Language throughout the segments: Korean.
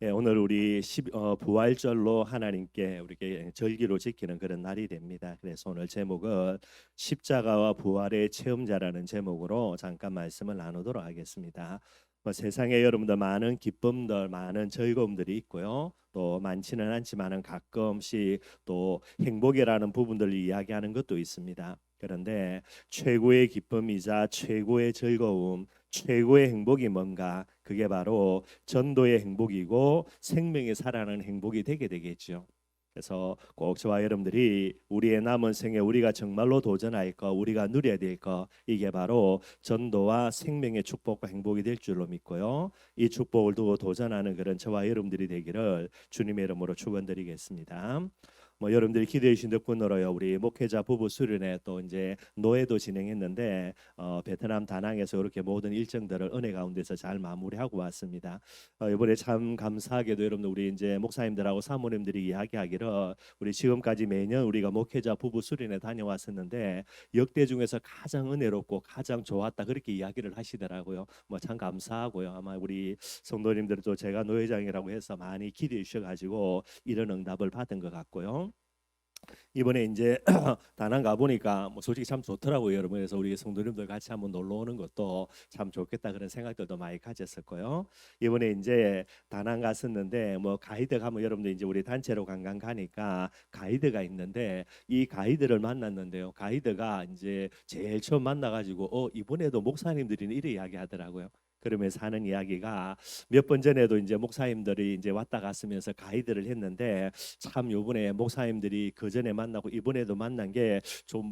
오늘 우리 부활절로 하나님께 우리에게 절기로 지키는 그런 날이 됩니다. 그래서 오늘 제목은 십자가와 부활의 체험자라는 제목으로 잠깐 말씀을 나누도록 하겠습니다. 세상에 여러분들 많은 기쁨들, 많은 즐거움들이 있고요. 또 많지는 않지만은 가끔씩 또 행복이라는 부분들을 이야기하는 것도 있습니다. 그런데 최고의 기쁨이자 최고의 즐거움, 최고의 행복이 뭔가? 그게 바로 전도의 행복이고 생명이 살아나는 행복이 되게 되겠죠. 그래서 꼭 저와 여러분들이 우리의 남은 생에 우리가 정말로 도전할 거, 우리가 누려야 될 거, 이게 바로 전도와 생명의 축복과 행복이 될 줄로 믿고요. 이 축복을 두고 도전하는 그런 저와 여러분들이 되기를 주님의 이름으로 축원드리겠습니다. 여러분들이 기대해 주신 덕분으로요, 우리 목회자 부부 수련회 또 이제 노예도 진행했는데 베트남 다낭에서 이렇게 모든 일정들을 은혜 가운데서 잘 마무리하고 왔습니다. 이번에 참 감사하게도 여러분들 우리 이제 목사님들하고 사모님들이 이야기하기를 우리 지금까지 매년 우리가 목회자 부부 수련회 다녀왔었는데 역대 중에서 가장 은혜롭고 가장 좋았다 그렇게 이야기를 하시더라고요. 참 감사하고요. 아마 우리 성도님들도 제가 노회장이라고 해서 많이 기대해 주셔가지고 이런 응답을 받은 것 같고요. 이번에 이제 다낭 가 보니까 솔직히 참 좋더라고요, 여러분. 그래서 우리 성도님들 같이 한번 놀러 오는 것도 참 좋겠다 그런 생각들도 많이 가졌었고요. 이번에 이제 다낭 갔었는데 가이드 가면 여러분들 이제 우리 단체로 관광 가니까 가이드가 있는데 이 가이드를 만났는데요. 가이드가 이제 제일 처음 만나가지고 이번에도 목사님들이 이래 이야기하더라고요. 그러면서 하는 이야기가 몇 번 전에도 이제 목사님들이 이제 왔다 갔으면서 가이드를 했는데 참 요번에 목사님들이 그 전에 만나고 이번에도 만난 게 좀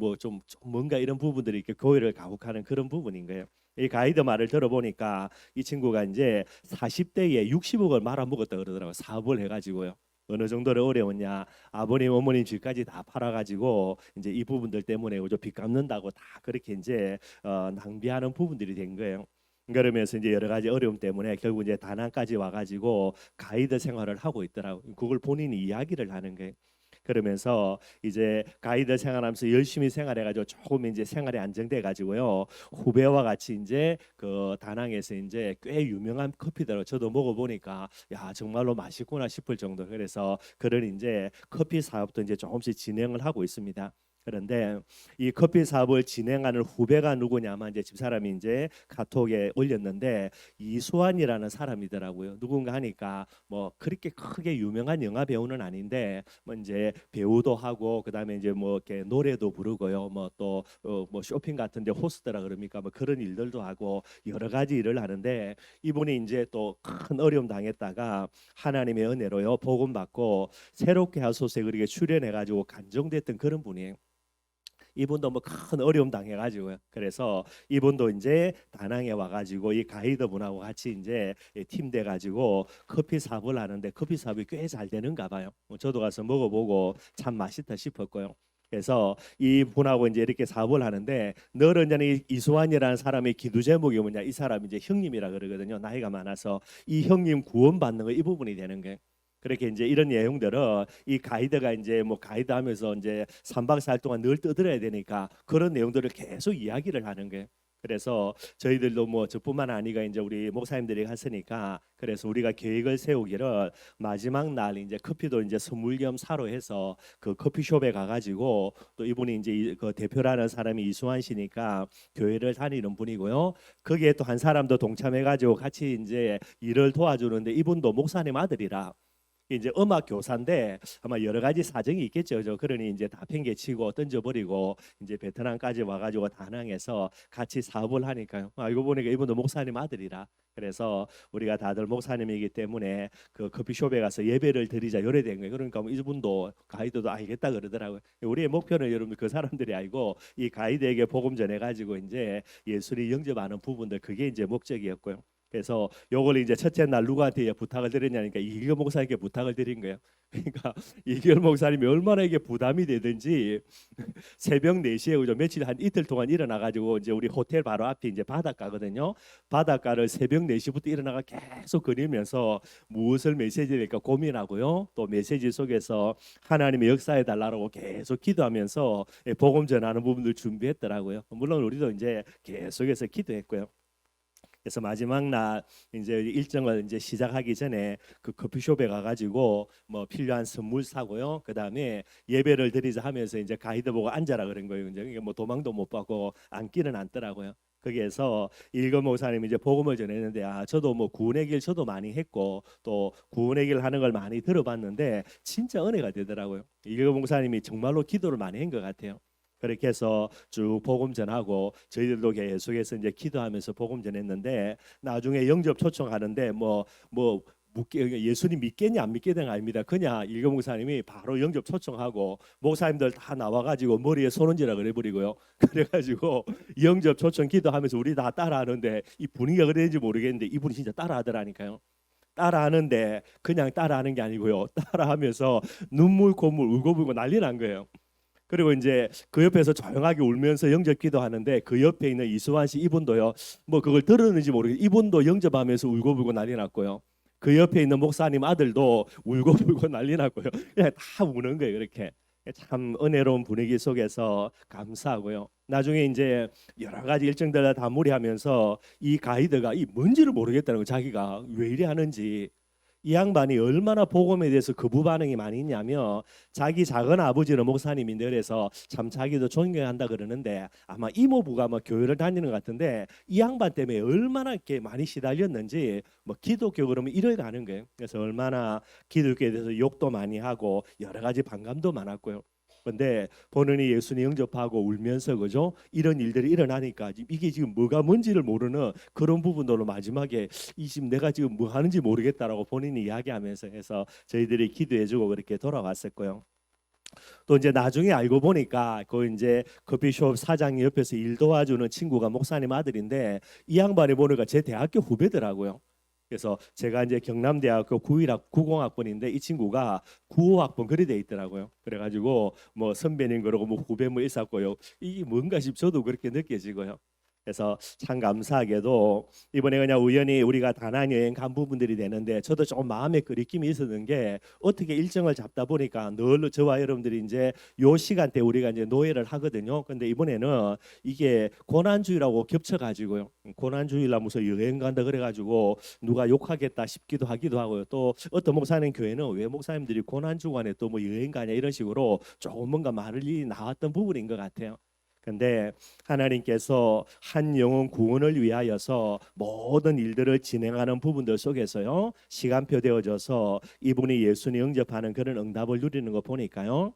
뭔가 이런 부분들이 이렇게 교회를 가혹하는 그런 부분인 거예요. 이 가이드 말을 들어보니까 이 친구가 이제 40대에 60억을 말아먹었다 그러더라고요. 사업을 해가지고요. 어느 정도로 어려웠냐, 아버님 어머님 집까지 다 팔아가지고 이제 이 부분들 때문에 빚 갚는다고 다 그렇게 이제 낭비하는 부분들이 된 거예요. 그러면서 이제 여러 가지 어려움 때문에 결국 이제 다낭까지 와가지고 가이드 생활을 하고 있더라고. 그걸 본인이 이야기를 하는 거예요. 그러면서 이제 가이드 생활하면서 열심히 생활해가지고 조금 이제 생활이 안정돼가지고요, 후배와 같이 이제 그 다낭에서 이제 꽤 유명한 커피들 저도 먹어보니까 야 정말로 맛있구나 싶을 정도. 그래서 그런 이제 커피 사업도 이제 조금씩 진행을 하고 있습니다. 그런데 이 커피 사업을 진행하는 후배가 누구냐면 이제 집사람이 이제 카톡에 올렸는데 이수환이라는 사람이더라고요. 누군가 하니까 그렇게 크게 유명한 영화 배우는 아닌데 이제 배우도 하고 그다음에 이제 이렇게 노래도 부르고요. 또 쇼핑 같은데 호스트라 그럽니까? 그런 일들도 하고 여러 가지 일을 하는데 이분이 이제 또 큰 어려움 당했다가 하나님의 은혜로요 복음 받고 새롭게 하소서에 그렇게 출연해 가지고 간정됐던 그런 분이에요. 이분도 큰 어려움 당해가지고요. 그래서 이분도 이제 다낭에 와가지고 이 가이드분하고 같이 이제 팀 돼가지고 커피 사업을 하는데 커피 사업이 꽤 잘 되는가 봐요. 저도 가서 먹어보고 참 맛있다 싶었고요. 그래서 이 분하고 이제 이렇게 사업을 하는데 늘 언제나 이수환이라는 사람의 기도 제목이 뭐냐, 이 사람이 이제 형님이라 그러거든요. 나이가 많아서 이 형님 구원받는 거 이 부분이 되는 거예요. 그렇게 이제 이런 내용들은 이 가이드가 이제 가이드 하면서 이제 3박 4일 동안 늘 떠들어야 되니까 그런 내용들을 계속 이야기를 하는 거예요. 그래서 저희들도 저뿐만 아니가 이제 우리 목사님들이 갔으니까 그래서 우리가 계획을 세우기를 마지막 날 이제 커피도 이제 선물 겸 사로 해서 그 커피숍에 가가지고 또 이분이 이제 그 대표라는 사람이 이수환 씨니까 교회를 다니는 분이고요. 거기에 또 한 사람도 동참해가지고 같이 이제 일을 도와주는데 이분도 목사님 아들이라 이제 음악 교사인데 아마 여러 가지 사정이 있겠죠. 그러니 이제 다 팽개치고 던져버리고 이제 베트남까지 와가지고 다낭에서 같이 사업을 하니까요. 알고 보니까 이분도 목사님 아들이라. 그래서 우리가 다들 목사님이기 때문에 그 커피숍에 가서 예배를 드리자 요래된 거예요. 그러니까 이분도 가이드도 알겠다 그러더라고요. 우리의 목표는 여러분 그 사람들이 알고 이 가이드에게 복음 전해가지고 이제 예수를 영접하는 부분들, 그게 이제 목적이었고요. 그래서 요걸 이제 첫째 날 누구한테 부탁을 드렸냐니까 이기열 목사님께 부탁을 드린 거예요. 그러니까 이기열 목사님이 얼마나 이게 부담이 되든지 새벽 4시에 그죠, 며칠 한 이틀 동안 일어나 가지고 이제 우리 호텔 바로 앞에 이제 바닷가거든요. 바닷가를 새벽 4시부터 일어나가 계속 그리면서 무엇을 메시지를까 고민하고요. 또 메시지 속에서 하나님의 역사해 달라고 계속 기도하면서 복음 전하는 부분들 준비했더라고요. 물론 우리도 이제 계속해서 기도했고요. 그래서 마지막 날 이제 일정을 이제 시작하기 전에 그 커피숍에 가가지고 뭐 필요한 선물 사고요. 그 다음에 예배를 드리자 하면서 이제 가이드 보고 앉아라 그런 거예요. 이제 이게 뭐 도망도 못 받고 앉기는 앉더라고요. 거기에서 일거 목사님이 이제 복음을 전했는데 저도 뭐 구원의 길 저도 많이 했고 또 구원의 길 하는 걸 많이 들어봤는데 진짜 은혜가 되더라고요. 일거 목사님이 정말로 기도를 많이 한 것 같아요. 그렇게 해서 쭉 복음 전하고 저희들도 계속해서 이제 기도하면서 복음 전했는데 나중에 영접 초청하는데 뭐 예수님 믿겠냐 안 믿겠냐가 아닙니다. 그냥 일거 목사님이 바로 영접 초청하고 목사님들 다 나와가지고 머리에 손 얹으라 그래버리고요. 그래가지고 영접 초청 기도하면서 우리 다 따라하는데 이 분위기가 그랬는지 모르겠는데 이분이 진짜 따라하더라니까요. 따라하는데 그냥 따라하는 게 아니고요. 따라하면서 눈물 콧물 울고불고 난리 난 거예요. 그리고 이제 그 옆에서 조용하게 울면서 영접 기도하는데 그 옆에 있는 이수환 씨 이분도요. 뭐 그걸 들었는지 모르겠는데 이분도 영접하면서 울고불고 난리 났고요. 그 옆에 있는 목사님 아들도 울고불고 난리 났고요. 그냥 다 우는 거예요. 그렇게 참 은혜로운 분위기 속에서 감사하고요. 나중에 이제 여러 가지 일정들 다 무리하면서 이 가이드가 이 뭔지를 모르겠다는 거 자기가 왜 이래 하는지 이 양반이 얼마나 복음에 대해서 거부 반응이 많이 있냐면 자기 작은 아버지는 목사님인데 그래서 참 자기도 존경한다 그러는데 아마 이모부가 뭐 교회를 다니는 것 같은데 이 양반 때문에 얼마나 이렇게 많이 시달렸는지 뭐 기독교 그러면 이를 가는 거예요. 그래서 얼마나 기독교에 대해서 욕도 많이 하고 여러 가지 반감도 많았고요. 근데 본인이 예수님 영접하고 울면서 그죠? 이런 일들이 일어나니까 이게 지금 뭐가 뭔지를 모르는 그런 부분으로 마지막에 이 지금 내가 지금 뭐 하는지 모르겠다라고 본인이 이야기하면서 해서 저희들이 기도해주고 그렇게 돌아왔었고요. 또 이제 나중에 알고 보니까 그 이제 커피숍 사장이 옆에서 일 도와주는 친구가 목사님 아들인데 이 양반이 보니까 제 대학교 후배더라고요. 그래서 제가 이제 경남대학교 90학번인데 이 친구가 95학번 그리 돼 있더라고요. 그래가지고 뭐 선배님 그러고 뭐 후배 뭐 있었고요. 이게 뭔가 싶 저도 그렇게 느껴지고요. 그래서 참 감사하게도 이번에 그냥 우연히 우리가 다낭 여행 간 부분들이 되는데 저도 조금 마음에 그리낌이 있었던 게 어떻게 일정을 잡다 보니까 늘 저와 여러분들이 이제 요 시간대 우리가 이제 노예를 하거든요. 근데 이번에는 이게 고난주의라고 겹쳐가지고요. 고난주의라 무슨 여행 간다 그래가지고 누가 욕하겠다 싶기도 하기도 하고요. 또 어떤 목사님 교회는 왜 목사님들이 고난주간에 또 뭐 여행 가냐 이런 식으로 조금 뭔가 말이 나왔던 부분인 것 같아요. 근데 하나님께서 한 영혼 구원을 위하여서 모든 일들을 진행하는 부분들 속에서요 시간표 되어져서 이분이 예수님 영접하는 그런 응답을 누리는 거 보니까요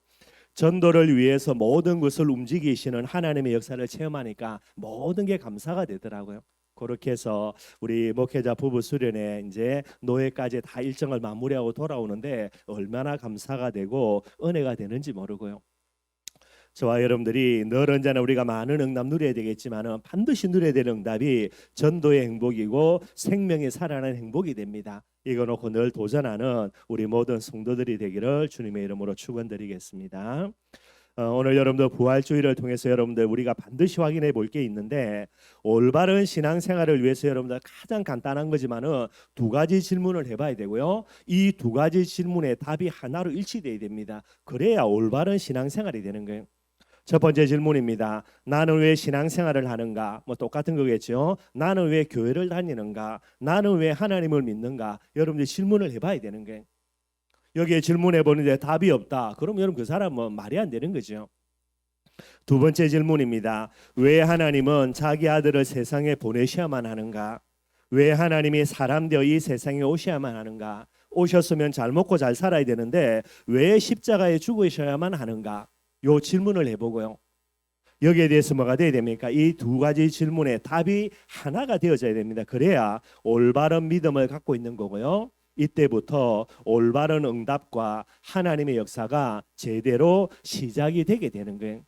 전도를 위해서 모든 것을 움직이시는 하나님의 역사를 체험하니까 모든 게 감사가 되더라고요. 그렇게 해서 우리 목회자 부부 수련회 이제 노예까지 다 일정을 마무리하고 돌아오는데 얼마나 감사가 되고 은혜가 되는지 모르고요. 저와 여러분들이 늘 언제나 우리가 많은 응답 누려야 되겠지만은 반드시 누려야 되는 응답이 전도의 행복이고 생명이 살아나는 행복이 됩니다. 이거 놓고 늘 도전하는 우리 모든 성도들이 되기를 주님의 이름으로 축원드리겠습니다. 오늘 여러분들 부활주의를 통해서 여러분들 우리가 반드시 확인해 볼 게 있는데 올바른 신앙생활을 위해서 여러분들 가장 간단한 거지만은 두 가지 질문을 해봐야 되고요. 이 두 가지 질문의 답이 하나로 일치돼야 됩니다. 그래야 올바른 신앙생활이 되는 거예요. 첫 번째 질문입니다. 나는 왜 신앙생활을 하는가? 뭐 똑같은 거겠죠. 나는 왜 교회를 다니는가? 나는 왜 하나님을 믿는가? 여러분들 질문을 해봐야 되는 거예요. 여기에 질문해 보는데 답이 없다. 그럼 여러분 그 사람은 말이 안 되는 거죠. 두 번째 질문입니다. 왜 하나님은 자기 아들을 세상에 보내셔야만 하는가? 왜 하나님이 사람 되어 이 세상에 오셔야만 하는가? 오셨으면 잘 먹고 잘 살아야 되는데 왜 십자가에 죽으셔야만 하는가? 요 질문을 해보고요. 여기에 대해서 뭐가 돼야 됩니까? 이 두 가지 질문에 답이 하나가 되어져야 됩니다. 그래야 올바른 믿음을 갖고 있는 거고요. 이때부터 올바른 응답과 하나님의 역사가 제대로 시작이 되게 되는 거예요.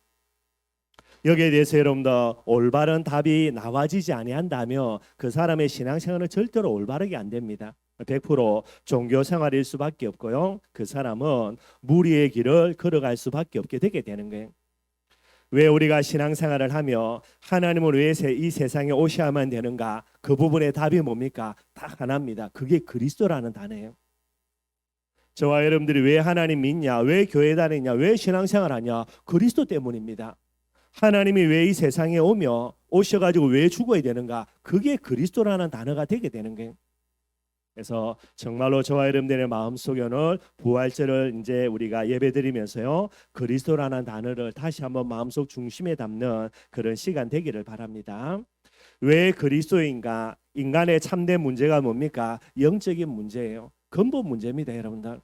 여기에 대해서 여러분들 올바른 답이 나와지지 아니한다면 그 사람의 신앙생활은 절대로 올바르게 안 됩니다. 100% 종교 생활일 수밖에 없고요. 그 사람은 무리의 길을 걸어갈 수밖에 없게 되게 되는 거예요. 왜 우리가 신앙생활을 하며 하나님을 왜 이 세상에 오셔야만 되는가? 그 부분의 답이 뭡니까? 딱 하나입니다. 그게 그리스도라는 단어예요. 저와 여러분들이 왜 하나님 믿냐? 왜 교회 다니냐? 왜 신앙생활 하냐? 그리스도 때문입니다. 하나님이 왜 이 세상에 오며 오셔가지고 왜 죽어야 되는가? 그게 그리스도라는 단어가 되게 되는 거예요. 그래서 정말로 저와 여러분들의 마음속에는 부활절을 이제 우리가 예배드리면서요, 그리스도라는 단어를 다시 한번 마음속 중심에 담는 그런 시간 되기를 바랍니다. 왜 그리스도인가? 인간의 참된 문제가 뭡니까? 영적인 문제예요. 근본 문제입니다, 여러분들.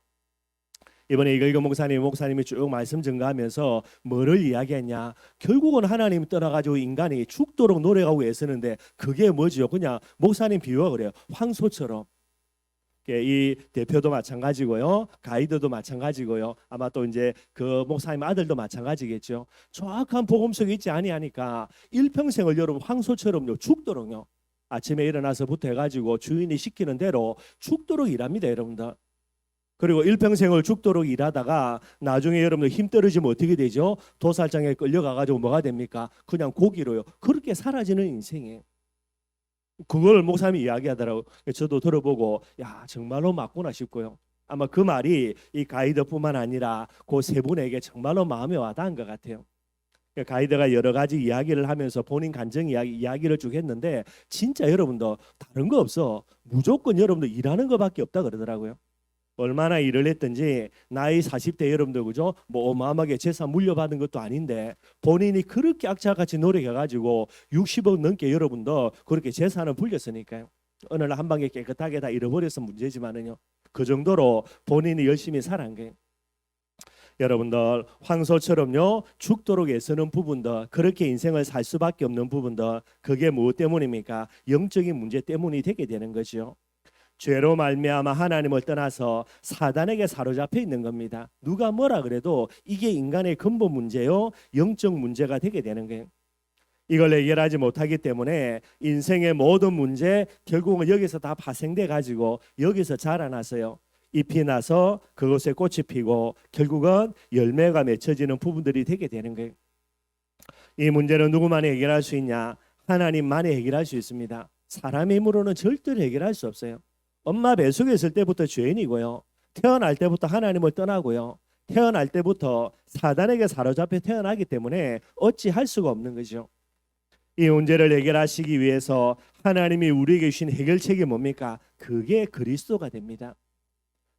이번에 이글거 목사님이 쭉 말씀 증가하면서 뭐를 이야기했냐? 결국은 하나님 떠나가지고 인간이 죽도록 노력하고 애쓰는데 그게 뭐지요? 그냥 목사님 비유가 그래요. 황소처럼. 이 대표도 마찬가지고요, 가이드도 마찬가지고요, 아마 또 이제 그 목사님 아들도 마찬가지겠죠. 정확한 복음 속에 있지 아니하니까 일평생을 여러분 황소처럼요 죽도록요, 아침에 일어나서부터 해가지고 주인이 시키는 대로 죽도록 일합니다, 여러분들. 그리고 일평생을 죽도록 일하다가 나중에 여러분들 힘 떨어지면 어떻게 되죠? 도살장에 끌려가가지고 뭐가 됩니까? 그냥 고기로요. 그렇게 사라지는 인생이에요. 그걸 목사님이 이야기하더라고요. 저도 들어보고 야 정말로 맞구나 싶고요. 아마 그 말이 이 가이드뿐만 아니라 그 세 분에게 정말로 마음에 와닿은 것 같아요. 가이드가 여러 가지 이야기를 하면서 본인 감정 이야기를 쭉 했는데 진짜 여러분도 다른 거 없어. 무조건 여러분도 일하는 것밖에 없다 그러더라고요. 얼마나 일을 했든지 나이 40대 여러분들 그죠? 뭐 어마어마하게 재산 물려받은 것도 아닌데 본인이 그렇게 악착같이 노력해가지고 60억 넘게 여러분도 그렇게 재산을 불렸으니까요. 어느 날 한 방에 깨끗하게 다 잃어버려서 문제지만은요. 그 정도로 본인이 열심히 살아간 거예요. 여러분들 황소처럼요 죽도록 애쓰는 부분들, 그렇게 인생을 살 수밖에 없는 부분들, 그게 무엇 때문입니까? 영적인 문제 때문이 되게 되는 거죠. 죄로 말미암아 하나님을 떠나서 사단에게 사로잡혀 있는 겁니다. 누가 뭐라 그래도 이게 인간의 근본 문제요, 영적 문제가 되게 되는 거예요. 이걸 해결하지 못하기 때문에 인생의 모든 문제 결국은 여기서 다 파생돼 가지고 여기서 자라나서요, 잎이 나서 그것에 꽃이 피고 결국은 열매가 맺혀지는 부분들이 되게 되는 거예요. 이 문제는 누구만이 해결할 수 있냐? 하나님만이 해결할 수 있습니다. 사람의 힘으로는 절대로 해결할 수 없어요. 엄마 뱃속에 있을 때부터 죄인이고요, 태어날 때부터 하나님을 떠나고요, 태어날 때부터 사단에게 사로잡혀 태어나기 때문에 어찌할 수가 없는 거죠. 이 문제를 해결하시기 위해서 하나님이 우리에게 주신 해결책이 뭡니까? 그게 그리스도가 됩니다.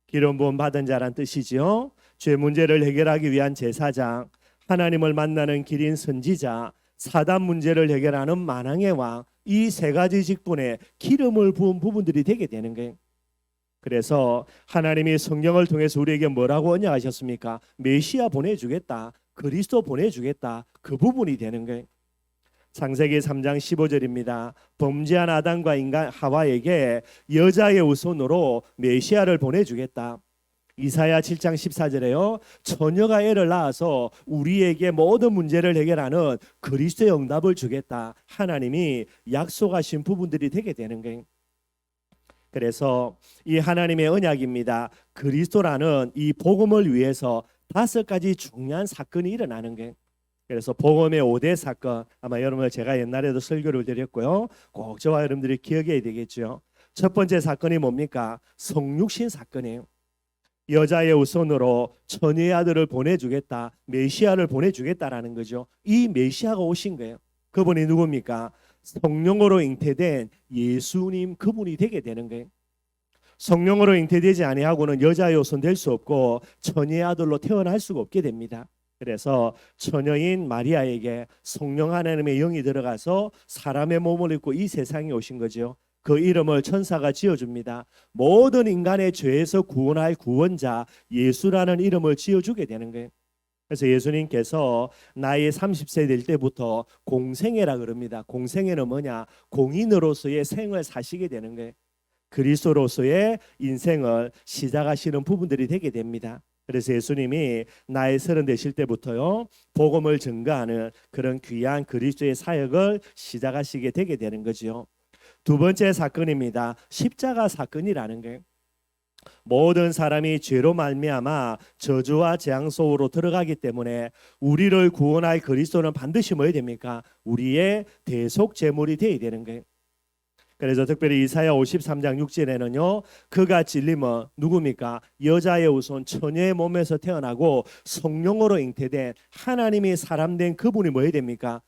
기름 부음 받은 자란 뜻이지요. 죄 문제를 해결하기 위한 제사장, 하나님을 만나는 길인 선지자, 사단 문제를 해결하는 만왕의 왕, 이 세 가지 직분에 기름을 부은 부분들이 되게 되는 거예요. 그래서 하나님이 성경을 통해서 우리에게 뭐라고 언약하셨습니까? 메시아 보내주겠다, 그리스도 보내주겠다, 그 부분이 되는 거예요. 창세기 3장 15절입니다. 범죄한 아담과 인간 하와에게 여자의 후손으로 메시아를 보내주겠다. 이사야 7장 14절에요. 처녀가 애를 낳아서 우리에게 모든 문제를 해결하는 그리스도의 응답을 주겠다. 하나님이 약속하신 부분들이 되게 되는 거예요. 그래서 이 하나님의 언약입니다. 그리스도라는 이 복음을 위해서 5가지 중요한 사건이 일어나는 거예요. 그래서 복음의 5대 사건, 아마 여러분 제가 옛날에도 설교를 드렸고요, 꼭 저와 여러분들이 기억해야 되겠죠. 첫 번째 사건이 뭡니까? 성육신 사건이에요. 여자의 후손으로 처녀의 아들을 보내주겠다, 메시아를 보내주겠다라는 거죠. 이 메시아가 오신 거예요. 그분이 누굽니까? 성령으로 잉태된 예수님, 그분이 되게 되는 거예요. 성령으로 잉태되지 아니하고는 여자의 후손 될 수 없고 처녀의 아들로 태어날 수가 없게 됩니다. 그래서 처녀인 마리아에게 성령 하나님의 영이 들어가서 사람의 몸을 입고 이 세상에 오신 거죠. 그 이름을 천사가 지어줍니다. 모든 인간의 죄에서 구원할 구원자 예수라는 이름을 지어주게 되는 거예요. 그래서 예수님께서 나이 30세 될 때부터 공생애라 그럽니다. 공생애는 뭐냐? 공인으로서의 생을 사시게 되는 거예요. 그리스도로서의 인생을 시작하시는 부분들이 되게 됩니다. 그래서 예수님이 나이 30 되실 때부터요, 복음을 증거하는 그런 귀한 그리스도의 사역을 시작하시게 되게 되는 거죠. 두 번째 사건입니다. 십자가 사건이라는 거예요. 모든 사람이 죄로 말미암아 저주와 재앙 속으로 들어가기 때문에 우리를 구원할 그리스도는 반드시 뭐해야 됩니까? 우리의 대속 제물이 되어야 되는 거예요. 그래서 특별히 이사야 53장 6절에는요, 그가 찔림은 누굽니까? 여자의 후손 처녀의 몸에서 태어나고 성령으로 잉태된 하나님이 사람된 그분이 뭐해야 됩니까?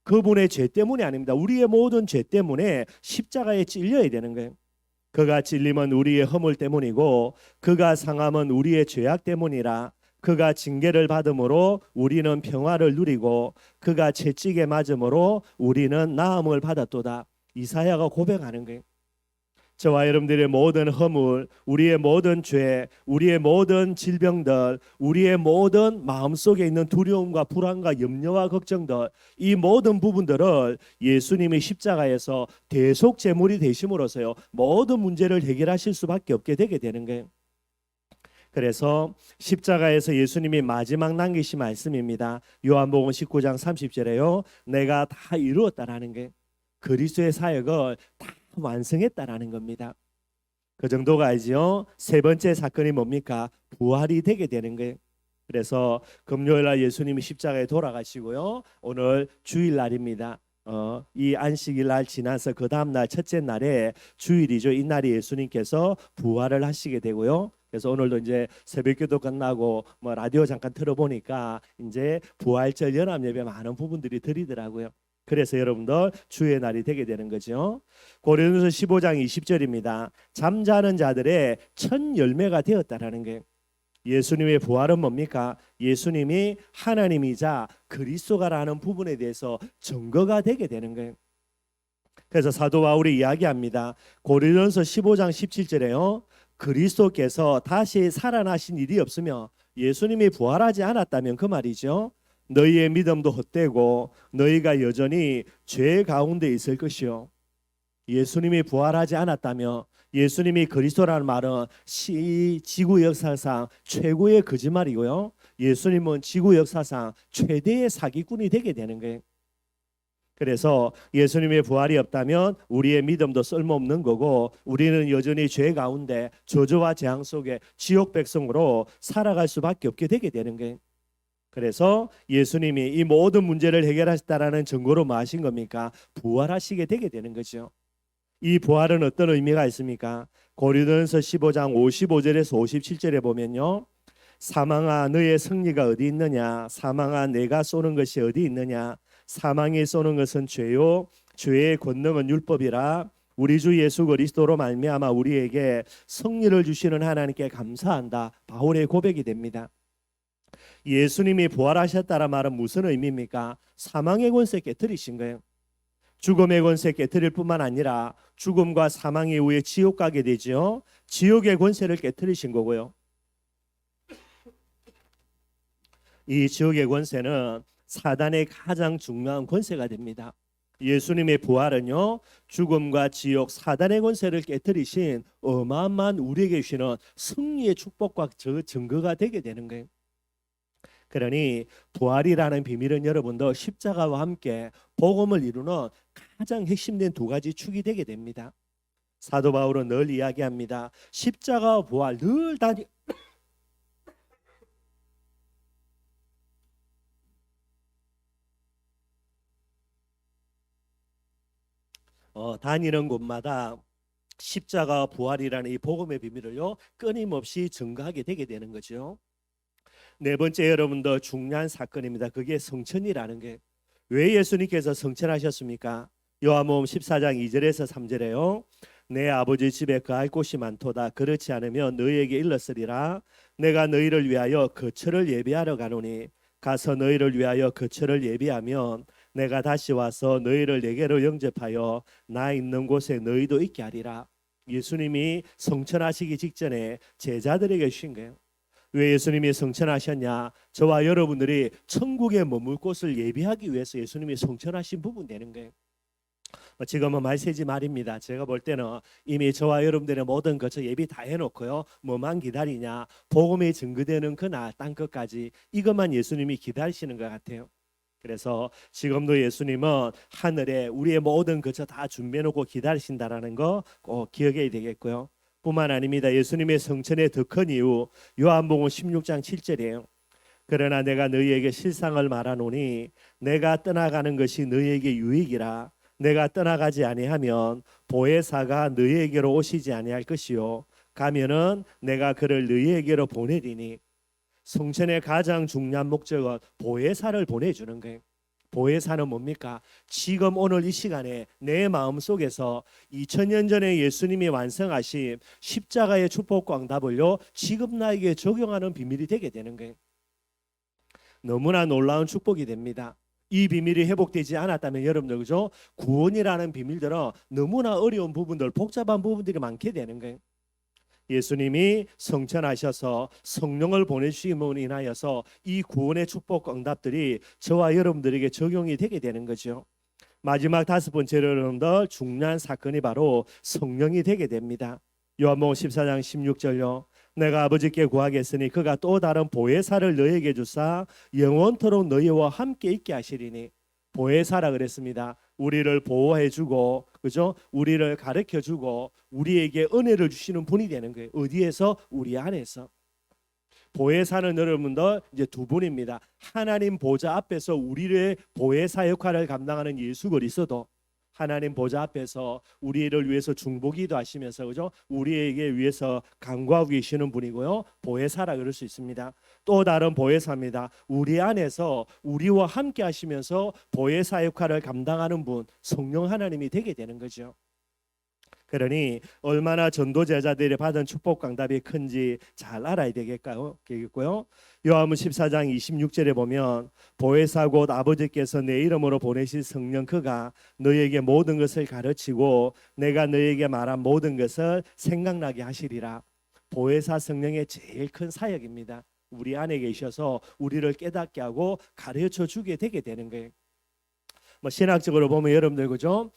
그분의 죄 때문이 아닙니다. 우리의 모든 죄 때문에 십자가에 찔려야 되는 거예요. 그가 찔림은 우리의 허물 때문이고 그가 상함은 우리의 죄악 때문이라. 그가 징계를 받음으로 우리는 평화를 누리고 그가 채찍에 맞음으로 우리는 나음을 받았도다. 이사야가 고백하는 거예요. 저와 여러분들의 모든 허물, 우리의 모든 죄, 우리의 모든 질병들, 우리의 모든 마음속에 있는 두려움과 불안과 염려와 걱정들, 이 모든 부분들을 예수님이 십자가에서 대속 제물이 되심으로써요 모든 문제를 해결하실 수밖에 없게 되게 되는 거예요. 그래서 십자가에서 예수님이 마지막 남기신 말씀입니다. 요한복음 19장 30절에요. 내가 다 이루었다라는 게 그리스도의 사역을 다 완성했다라는 겁니다. 그 정도가 아니죠. 세 번째 사건이 뭡니까? 부활이 되게 되는 거예요. 그래서 금요일 날 예수님이 십자가에 돌아가시고요. 오늘 주일날입니다. 이 안식일 날 지나서 그 다음 날 첫째 날에 주일이죠. 이 날이 예수님께서 부활을 하시게 되고요. 그래서 오늘도 이제 새벽기도 끝나고 뭐 라디오 잠깐 틀어보니까 이제 부활절 연합 예배 많은 부분들이 드리더라고요. 그래서 여러분들 주의 날이 되게 되는 거죠. 고린도서 15장 20절입니다. 잠자는 자들의 첫 열매가 되었다라는 게 예수님의 부활은 뭡니까? 예수님이 하나님이자 그리스도가라는 부분에 대해서 증거가 되게 되는 거예요. 그래서 사도 바울이 이야기합니다. 고린도서 15장 17절에요. 그리스도께서 다시 살아나신 일이 없으며 예수님이 부활하지 않았다면 그 말이죠. 너희의 믿음도 헛되고 너희가 여전히 죄 가운데 있을 것이요. 예수님이 부활하지 않았다며 예수님이 그리스도라는 말은 지구 역사상 최고의 거짓말이고요. 예수님은 지구 역사상 최대의 사기꾼이 되게 되는 거예요. 그래서 예수님의 부활이 없다면 우리의 믿음도 쓸모없는 거고 우리는 여전히 죄 가운데 저주와 재앙 속에 지옥 백성으로 살아갈 수밖에 없게 되게 되는 거예요. 그래서 예수님이 이 모든 문제를 해결하셨다라는 증거로 뭐 하신 겁니까? 부활하시게 되게 되는 거죠. 이 부활은 어떤 의미가 있습니까? 고린도전서 15장 55절에서 57절에 보면요. 사망아 너의 승리가 어디 있느냐? 사망아 내가 쏘는 것이 어디 있느냐? 사망이 쏘는 것은 죄요 죄의 권능은 율법이라. 우리 주 예수 그리스도로 말미암아 우리에게 승리를 주시는 하나님께 감사한다. 바울의 고백이 됩니다. 예수님이 부활하셨다는 말은 무슨 의미입니까? 사망의 권세 깨뜨리신 거예요. 죽음의 권세 깨뜨릴 뿐만 아니라 죽음과 사망 이후에 지옥 가게 되죠. 지옥의 권세를 깨뜨리신 거고요. 이 지옥의 권세는 사단의 가장 중요한 권세가 됩니다. 예수님의 부활은요 죽음과 지옥 사단의 권세를 깨뜨리신 어마어마한 우리에게 주시는 승리의 축복과 증거가 되게 되는 거예요. 그러니 부활이라는 비밀은 여러분도 십자가와 함께 복음을 이루는 가장 핵심된 두 가지 축이 되게 됩니다. 사도 바울은 늘 이야기합니다. 십자가와 부활 늘 다니는 곳마다 십자가와 부활이라는 이 복음의 비밀을요 끊임없이 증거하게 되게 되는 거죠. 네 번째 여러분도 중요한 사건입니다. 그게 성천이라는 게 왜 예수님께서 성천하셨습니까? 요한복음 14장 2절에서 3절에요. 내 아버지 집에 거할 곳이 많도다. 그렇지 않으면 너희에게 일렀으리라. 내가 너희를 위하여 거처를 예비하러 가노니 가서 너희를 위하여 거처를 예비하면 내가 다시 와서 너희를 내게로 영접하여 나 있는 곳에 너희도 있게 하리라. 예수님이 성천하시기 직전에 제자들에게 주신 거예요. 왜 예수님이 성천하셨냐? 저와 여러분들이 천국에 머물 곳을 예비하기 위해서 예수님이 성천하신 부분 되는 거예요. 지금은 말세지 말입니다. 제가 볼 때는 이미 저와 여러분들의 모든 것을 예비 다 해놓고요. 뭐만 기다리냐? 복음이 증거되는 그날 땅끝까지 이것만 예수님이 기다리시는 것 같아요. 그래서 지금도 예수님은 하늘에 우리의 모든 것을 다 준비해놓고 기다리신다라는 거 꼭 기억해야 되겠고요. 뿐만 아닙니다. 예수님의 성천의 더 큰 이유 요한복음 16장 7절이에요. 그러나 내가 너희에게 실상을 말하노니 내가 떠나가는 것이 너희에게 유익이라. 내가 떠나가지 아니하면 보혜사가 너희에게로 오시지 아니할 것이요 가면은 내가 그를 너희에게로 보내리니. 성천의 가장 중요한 목적은 보혜사를 보내주는 거예요. 보혜사는 뭡니까? 지금 오늘 이 시간에 내 마음속에서 2000년 전에 예수님이 완성하신 십자가의 축복과 응답을요 지금 나에게 적용하는 비밀이 되게 되는 거예요. 너무나 놀라운 축복이 됩니다. 이 비밀이 회복되지 않았다면 여러분들 그죠? 구원이라는 비밀들은 너무나 어려운 부분들, 복잡한 부분들이 많게 되는 거예요. 예수님이 성천하셔서 성령을 보내주심으로 인하여서 이 구원의 축복 응답들이 저와 여러분들에게 적용이 되게 되는 거죠. 마지막 다섯 번째로 여러분들 중요한 사건이 바로 성령이 되게 됩니다. 요한복음 14장 16절요. 내가 아버지께 구하겠으니 그가 또 다른 보혜사를 너에게 주사 영원토록 너희와 함께 있게 하시리니. 보혜사라 그랬습니다. 우리를 보호해주고, 그죠? 우리를 가르쳐주고, 우리에게 은혜를 주시는 분이 되는 거예요. 어디에서? 우리 안에서. 보혜사는 여러분들 이제 두 분입니다. 하나님 보좌 앞에서 우리의 보혜사 역할을 감당하는 예수 그리스도, 하나님 보좌 앞에서 우리를 위해서 중보기도 하시면서 그죠? 우리에게 위해서 간구하고 계시는 분이고요. 보혜사라 그럴 수 있습니다. 또 다른 보혜사입니다. 우리 안에서 우리와 함께 하시면서 보혜사 역할을 감당하는 분, 성령 하나님이 되게 되는 거죠. 그러니 얼마나 전도 제자들이 받은 축복 강답이 큰지 잘 알아야 되겠고요. 요한복음 14장 26절에 보면 보혜사 곧 아버지께서 내 이름으로 보내실 성령 그가 너희에게 모든 것을 가르치고 내가 너희에게 말한 모든 것을 생각나게 하시리라. 보혜사 성령의 제일 큰 사역입니다. 우리 안에 계셔서 우리를 깨닫게 하고 가르쳐 주게 되게 되는 거예요. 신학적으로 보면 여러분들 그죠?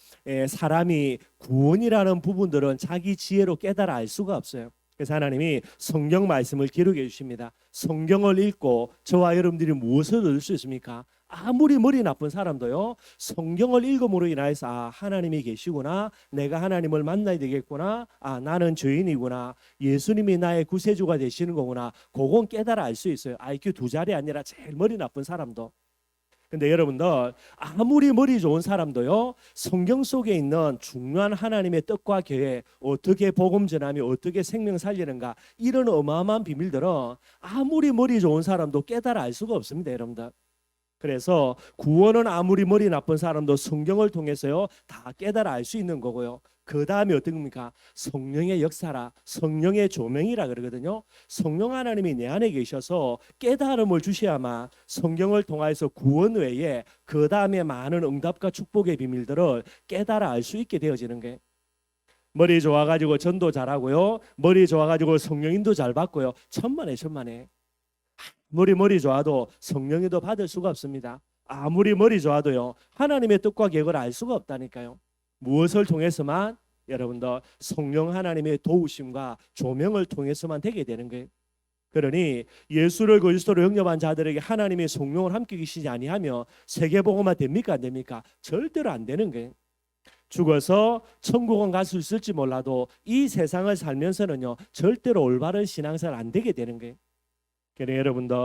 사람이 구원이라는 부분들은 자기 지혜로 깨달아 알 수가 없어요. 그래서 하나님이 성경 말씀을 기록해 주십니다. 성경을 읽고 저와 여러분들이 무엇을 얻을 수 있습니까? 아무리 머리 나쁜 사람도요 성경을 읽음으로 인하여서 하나님이 계시구나, 내가 하나님을 만나야 되겠구나, 나는 죄인이구나, 예수님이 나의 구세주가 되시는 거구나, 그건 깨달아 알 수 있어요. IQ 2자리 아니라 제일 머리 나쁜 사람도. 근데 여러분들 아무리 머리 좋은 사람도요 성경 속에 있는 중요한 하나님의 뜻과 계획, 어떻게 복음 전하며 어떻게 생명 살리는가, 이런 어마어마한 비밀들은 아무리 머리 좋은 사람도 깨달아 알 수가 없습니다, 여러분들. 그래서 구원은 아무리 머리 나쁜 사람도 성경을 통해서요 다 깨달아 알 수 있는 거고요. 그 다음에 어떤 겁니까? 성령의 역사라, 성령의 조명이라 그러거든요. 성령 하나님이 내 안에 계셔서 깨달음을 주셔야만 성경을 통해서 구원 외에 그 다음에 많은 응답과 축복의 비밀들을 깨달아 알 수 있게 되어지는 거예요. 머리 좋아가지고 전도 잘하고요, 머리 좋아가지고 성령인도 잘 받고요, 천만에 머리 좋아도 성령인도 받을 수가 없습니다. 아무리 머리 좋아도요 하나님의 뜻과 계획을 알 수가 없다니까요. 무엇을 통해서만? 여러분들 성령 하나님의 도우심과 조명을 통해서만 되게 되는 거예요. 그러니 예수를 그리스도로 영접한 자들에게 하나님의 성령을 함께 계시지 아니하며 세계복음화 됩니까 안 됩니까? 절대로 안 되는 거예요. 죽어서 천국은 갈 수 있을지 몰라도 이 세상을 살면서는요 절대로 올바른 신앙생활 안 되게 되는 거예요. 그러니 여러분들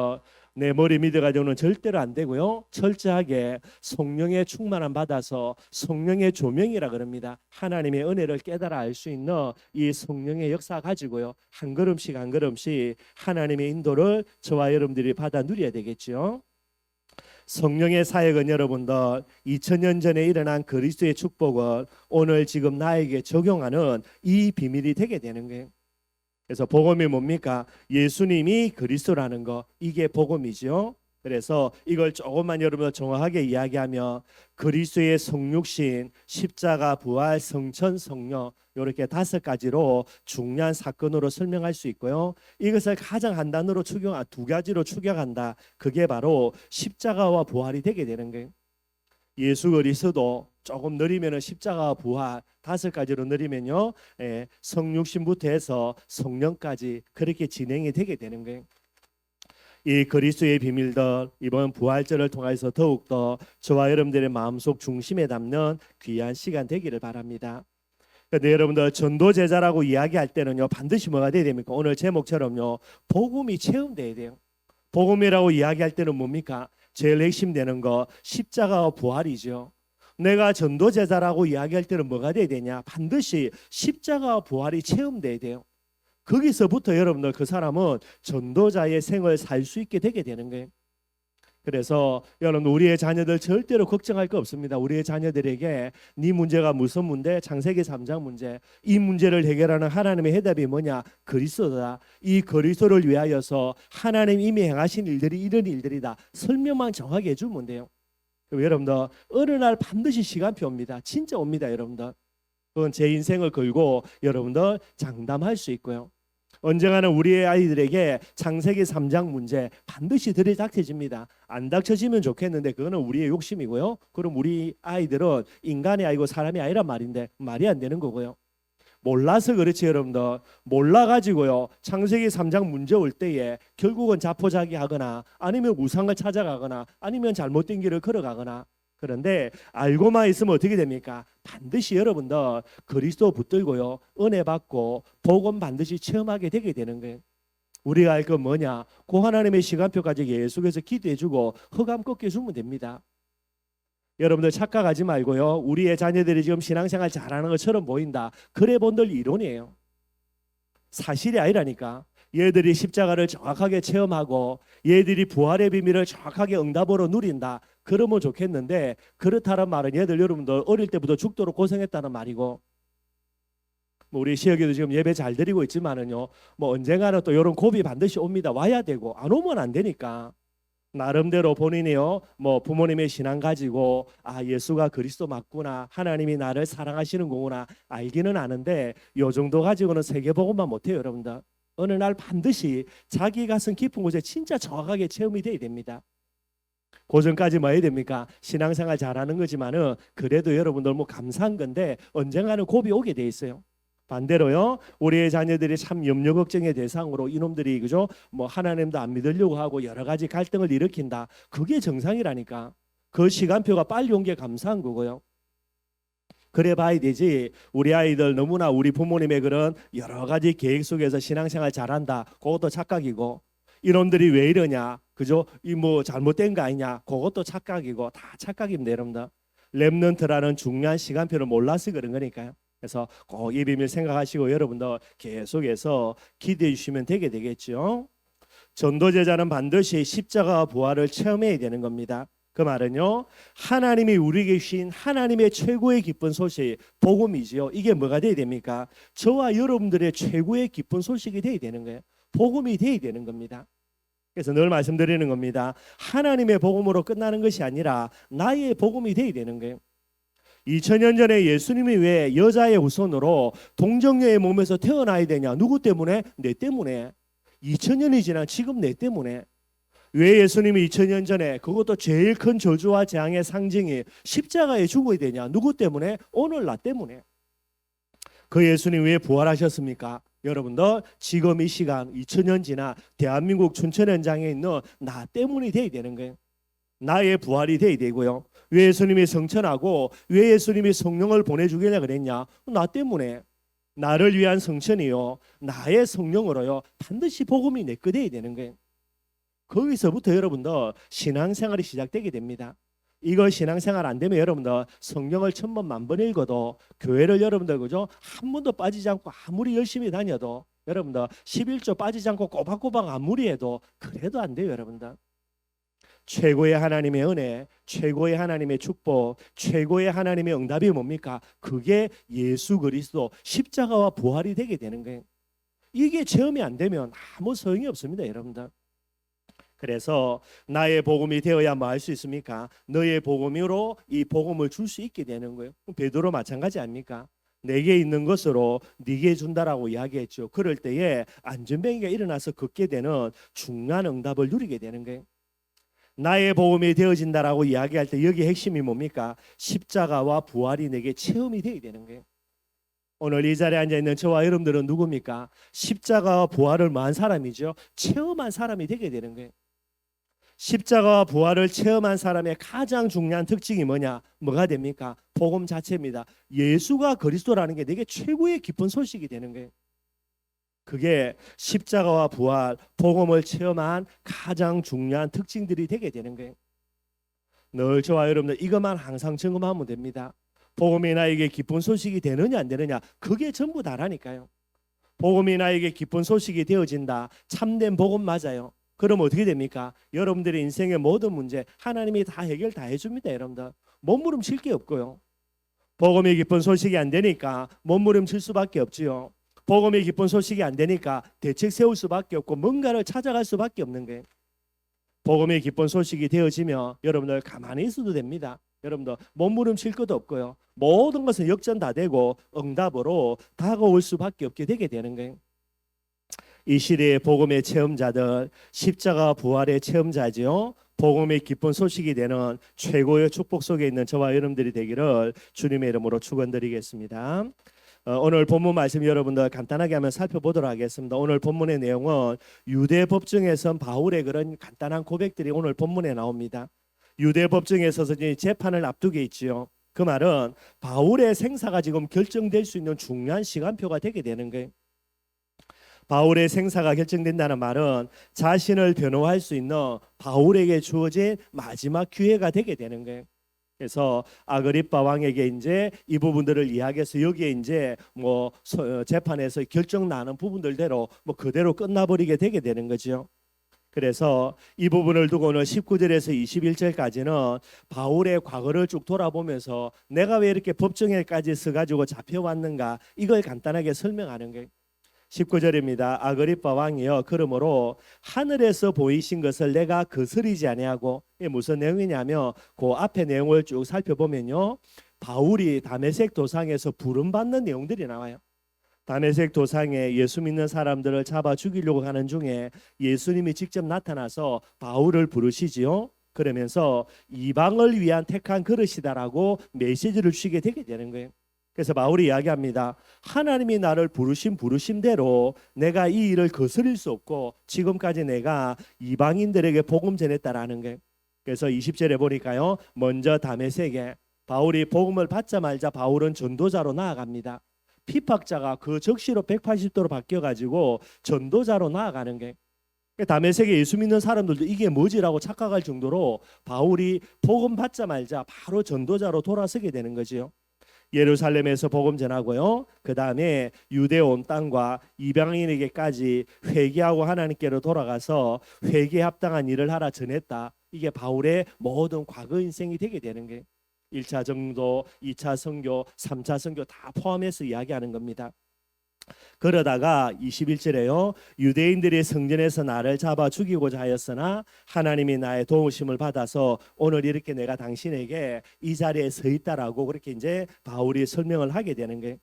내 머리 믿어가지고는 절대로 안 되고요, 철저하게 성령의 충만함 받아서 성령의 조명이라 그럽니다. 하나님의 은혜를 깨달아 알 수 있는 이 성령의 역사 가지고요 한 걸음씩 한 걸음씩 하나님의 인도를 저와 여러분들이 받아 누려야 되겠죠. 성령의 사역은 여러분들 2000년 전에 일어난 그리스도의 축복을 오늘 지금 나에게 적용하는 이 비밀이 되게 되는 거예요. 그래서 복음이 뭡니까? 예수님이 그리스도라는 거, 이게 복음이죠. 그래서 이걸 조금만 여러분 정확하게 이야기하면 그리스도의 성육신, 십자가, 부활, 성천, 성령, 이렇게 5가지로 중요한 사건으로 설명할 수 있고요. 이것을 가장 한 단어로 두 가지로 추격한다. 그게 바로 십자가와 부활이 되게 되는 거예요. 예수 그리스도 조금 느리면 십자가와 부활 5가지로 느리면요 성육신부터 해서 성령까지 그렇게 진행이 되게 되는 거예요. 이 그리스도의 비밀들 이번 부활절을 통해서 더욱더 저와 여러분들의 마음속 중심에 담는 귀한 시간 되기를 바랍니다. 그런데 여러분들 전도제자라고 이야기할 때는요 반드시 뭐가 돼야 됩니까? 오늘 제목처럼요 복음이 체험돼야 돼요. 복음이라고 이야기할 때는 뭡니까? 제일 핵심되는 거 십자가와 부활이죠. 내가 전도제자라고 이야기할 때는 뭐가 돼야 되냐? 반드시 십자가와 부활이 체험돼야 돼요. 거기서부터 여러분들 그 사람은 전도자의 생을 살 수 있게 되게 되는 거예요. 그래서 여러분 우리의 자녀들 절대로 걱정할 거 없습니다. 우리의 자녀들에게 네 문제가 무슨 문제? 창세기 3장 문제. 이 문제를 해결하는 하나님의 해답이 뭐냐? 그리스도다. 이 그리스도를 위하여서 하나님 이미 행하신 일들이 이런 일들이다. 설명만 정확히 해주면 돼요. 그럼 여러분들 어느 날 반드시 시간표 옵니다. 진짜 옵니다, 여러분들. 그건 제 인생을 걸고 여러분들 장담할 수 있고요. 언젠가는 우리의 아이들에게 창세기 3장 문제 반드시 들이닥쳐집니다. 안 닥쳐지면 좋겠는데 그거는 우리의 욕심이고요. 그럼 우리 아이들은 인간이 아니고 사람이 아니란 말인데 말이 안 되는 거고요. 몰라서 그렇지 여러분들. 몰라가지고요. 창세기 3장 문제 올 때에 결국은 자포자기하거나 아니면 우상을 찾아가거나 아니면 잘못된 길을 걸어가거나. 그런데 알고만 있으면 어떻게 됩니까? 반드시 여러분들 그리스도 붙들고요. 은혜 받고 복음 반드시 체험하게 되게 되는 거예요. 우리가 알 건 뭐냐? 그 하나님의 시간표까지 계속해서 기도해주고 허감 꺾여주면 됩니다. 여러분들 착각하지 말고요. 우리의 자녀들이 지금 신앙생활 잘하는 것처럼 보인다. 그래 본들 이론이에요. 사실이 아니라니까. 얘들이 십자가를 정확하게 체험하고 얘들이 부활의 비밀을 정확하게 응답으로 누린다. 그러면 좋겠는데 그렇다는 말은 얘들 여러분들 어릴 때부터 죽도록 고생했다는 말이고 뭐 우리 시역에도 지금 예배 잘 드리고 있지만은요. 뭐 언젠가는 또 이런 고비 반드시 옵니다. 와야 되고 안 오면 안 되니까. 나름대로 본인이요 뭐 부모님의 신앙 가지고 아 예수가 그리스도 맞구나 하나님이 나를 사랑하시는 거구나 알기는 아는데 요 정도 가지고는 세계복음만 못해요 여러분들. 어느 날 반드시 자기 가슴 깊은 곳에 진짜 정확하게 체험이 돼야 됩니다. 그 전까지 뭐 해야 됩니까? 신앙생활 잘하는 거지만은 그래도 여러분들 뭐 감사한 건데 언젠가는 고비 오게 돼 있어요. 반대로요, 우리의 자녀들이 참 염려 걱정의 대상으로 이놈들이 그죠? 뭐 하나님도 안 믿으려고 하고 여러 가지 갈등을 일으킨다. 그게 정상이라니까. 그 시간표가 빨리 온 게 감사한 거고요. 그래 봐야 되지. 우리 아이들 너무나 우리 부모님의 그런 여러 가지 계획 속에서 신앙생활 잘한다. 그것도 착각이고. 이놈들이 왜 이러냐? 그죠? 이 뭐 잘못된 거 아니냐? 그것도 착각이고 다 착각입니다, 여러분들. 렘넌트라는 중요한 시간표를 몰라서 그런 거니까요. 그래서 꼭 이 비밀 생각하시고 여러분도 계속해서 기대해 주시면 되겠죠. 전도제자는 반드시 십자가와 부활을 체험해야 되는 겁니다. 그 말은요, 하나님이 우리에게 주신 하나님의 최고의 기쁜 소식 복음이지요. 이게 뭐가 돼야 됩니까? 저와 여러분들의 최고의 기쁜 소식이 돼야 되는 거예요. 복음이 돼야 되는 겁니다. 그래서 늘 말씀드리는 겁니다. 하나님의 복음으로 끝나는 것이 아니라 나의 복음이 돼야 되는 거예요. 2000년 전에 예수님이 왜 여자의 후손으로 동정녀의 몸에서 태어나야 되냐? 누구 때문에? 내 때문에. 2000년이 지난 지금 내 때문에. 왜 예수님이 2000년 전에 그것도 제일 큰 저주와 재앙의 상징이 십자가에 죽어야 되냐? 누구 때문에? 오늘 나 때문에. 그 예수님 왜 부활하셨습니까? 여러분들 지금 이 시간 2000년 지나 대한민국 춘천 현장에 있는 나 때문이 돼야 되는 거예요. 나의 부활이 돼야 되고요. 왜 예수님이 성천하고 왜 예수님이 성령을 보내주겠냐 그랬냐? 나 때문에. 나를 위한 성천이요 나의 성령으로요 반드시 복음이 내 거 돼야 되는 거예요. 거기서부터 여러분들 신앙생활이 시작되게 됩니다. 이거 신앙생활 안 되면 여러분들 성경을 1000번 만번 읽어도 교회를 여러분들 그죠? 한 번도 빠지지 않고 아무리 열심히 다녀도 여러분들 11조 빠지지 않고 꼬박꼬박 아무리 해도 그래도 안 돼요 여러분들. 최고의 하나님의 은혜, 최고의 하나님의 축복, 최고의 하나님의 응답이 뭡니까? 그게 예수 그리스도 십자가와 부활이 되게 되는 거예요. 이게 체험이 안 되면 아무 소용이 없습니다 여러분들. 그래서 나의 복음이 되어야 뭐 할 수 있습니까? 너의 복음으로 이 복음을 줄 수 있게 되는 거예요. 베드로 마찬가지 아닙니까? 내게 있는 것으로 네게 준다라고 이야기했죠. 그럴 때에 안전뱅이가 일어나서 걷게 되는 중요한 응답을 누리게 되는 거예요. 나의 복음이 되어진다라고 이야기할 때 여기 핵심이 뭡니까? 십자가와 부활이 내게 체험이 되어야 되는 거예요. 오늘 이 자리에 앉아있는 저와 여러분들은 누굽니까? 십자가와 부활을 뭐한 사람이죠? 체험한 사람이 되게 되는 거예요. 십자가와 부활을 체험한 사람의 가장 중요한 특징이 뭐냐? 뭐가 됩니까? 복음 자체입니다. 예수가 그리스도라는 게 내게 최고의 기쁜 소식이 되는 거예요. 그게 십자가와 부활, 복음을 체험한 가장 중요한 특징들이 되게 되는 거예요. 늘 저와 여러분들 이것만 항상 점검하면 됩니다. 복음이 나에게 기쁜 소식이 되느냐 안 되느냐 그게 전부 다라니까요. 복음이 나에게 기쁜 소식이 되어진다. 참된 복음 맞아요. 그럼 어떻게 됩니까? 여러분들의 인생의 모든 문제 하나님이 다 해결 다 해줍니다. 여러분들 몸부림칠 게 없고요. 복음의 기쁜 소식이 안 되니까 몸부림칠 수밖에 없지요. 복음의 기쁜 소식이 안 되니까 대책 세울 수밖에 없고 뭔가를 찾아갈 수밖에 없는 거예요. 복음의 기쁜 소식이 되어지면 여러분들 가만히 있어도 됩니다. 여러분들 몸부림칠 것도 없고요. 모든 것은 역전 다 되고 응답으로 다가올 수밖에 없게 되게 되는 거예요. 이 시대의 복음의 체험자들, 십자가 부활의 체험자지요. 복음의 기쁜 소식이 되는 최고의 축복 속에 있는 저와 여러분들이 되기를 주님의 이름으로 축원드리겠습니다. 오늘 본문 말씀 여러분들 간단하게 한번 살펴보도록 하겠습니다. 오늘 본문의 내용은 유대 법정에선 바울의 그런 간단한 고백들이 오늘 본문에 나옵니다. 유대 법정에 서서 재판을 앞두게 있지요. 그 말은 바울의 생사가 지금 결정될 수 있는 중요한 시간표가 되게 되는 거예요. 바울의 생사가 결정된다는 말은 자신을 변호할 수 있는 바울에게 주어진 마지막 기회가 되게 되는 거예요. 그래서 아그리빠 왕에게 이제 이 부분들을 이야기해서 여기에 이제 뭐 재판에서 결정 나는 부분들대로 뭐 그대로 끝나버리게 되게 되는 거죠. 그래서 이 부분을 두고 오늘 19절에서 21절까지는 바울의 과거를 쭉 돌아보면서 내가 왜 이렇게 법정에까지 서가지고 잡혀왔는가 이걸 간단하게 설명하는 거예요. 19절입니다. 아그리빠 왕이여 그러므로 하늘에서 보이신 것을 내가 거스리지 아니하고, 이게 무슨 내용이냐면 그 앞에 내용을 쭉 살펴보면요, 바울이 다메섹 도상에서 부름받는 내용들이 나와요. 다메섹 도상에 예수 믿는 사람들을 잡아 죽이려고 하는 중에 예수님이 직접 나타나서 바울을 부르시지요. 그러면서 이방을 위한 택한 그릇이다라고 메시지를 주게 되게 되는 거예요. 그래서 바울이 이야기합니다. 하나님이 나를 부르심대로 내가 이 일을 거스릴 수 없고 지금까지 내가 이방인들에게 복음 전했다라는 거예요. 그래서 20절에 보니까요, 먼저 다메섹에 바울이 복음을 받자마자 바울은 전도자로 나아갑니다. 핍박자가 그 적시로 180도로 바뀌어가지고 전도자로 나아가는 거예요. 다메섹에 예수 믿는 사람들도 이게 뭐지라고 착각할 정도로 바울이 복음 받자마자 바로 전도자로 돌아서게 되는 거지요. 예루살렘에서 복음 전하고요. 그 다음에 유대 온 땅과 이방인에게까지 회개하고 하나님께로 돌아가서 회개에 합당한 일을 하라 전했다. 이게 바울의 모든 과거 인생이 되게 되는 거예요. 1차 정도, 2차 선교, 3차 선교 다 포함해서 이야기하는 겁니다. 그러다가 21절에요. 유대인들이 성전에서 나를 잡아 죽이고자 하였으나 하나님이 나의 도우심을 받아서 오늘 이렇게 내가 당신에게 이 자리에 서 있다라고 그렇게 이제 바울이 설명을 하게 되는 거예요.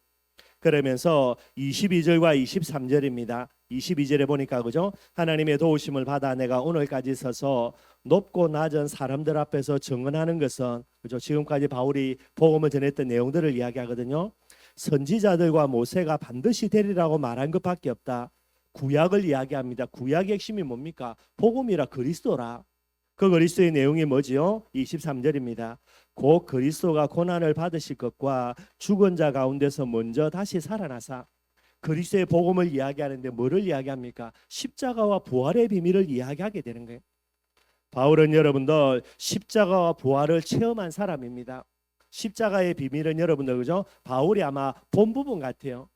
그러면서 22절과 23절입니다. 22절에 보니까 그죠? 하나님의 도우심을 받아 내가 오늘까지 서서 높고 낮은 사람들 앞에서 증언하는 것은 그죠? 지금까지 바울이 복음을 전했던 내용들을 이야기하거든요. 선지자들과 모세가 반드시 되리라고 말한 것밖에 없다. 구약을 이야기합니다. 구약의 핵심이 뭡니까? 복음이라 그리스도라. 그 그리스도의 내용이 뭐지요? 23절입니다. 곧 그리스도가 고난을 받으실 것과 죽은 자 가운데서 먼저 다시 살아나사. 그리스도의 복음을 이야기하는데 뭐를 이야기합니까? 십자가와 부활의 비밀을 이야기하게 되는 거예요. 바울은 여러분들 십자가와 부활을 체험한 사람입니다. 십자가의 비밀은 여러분들 그죠? 바울이 아마 본 부분 같아요.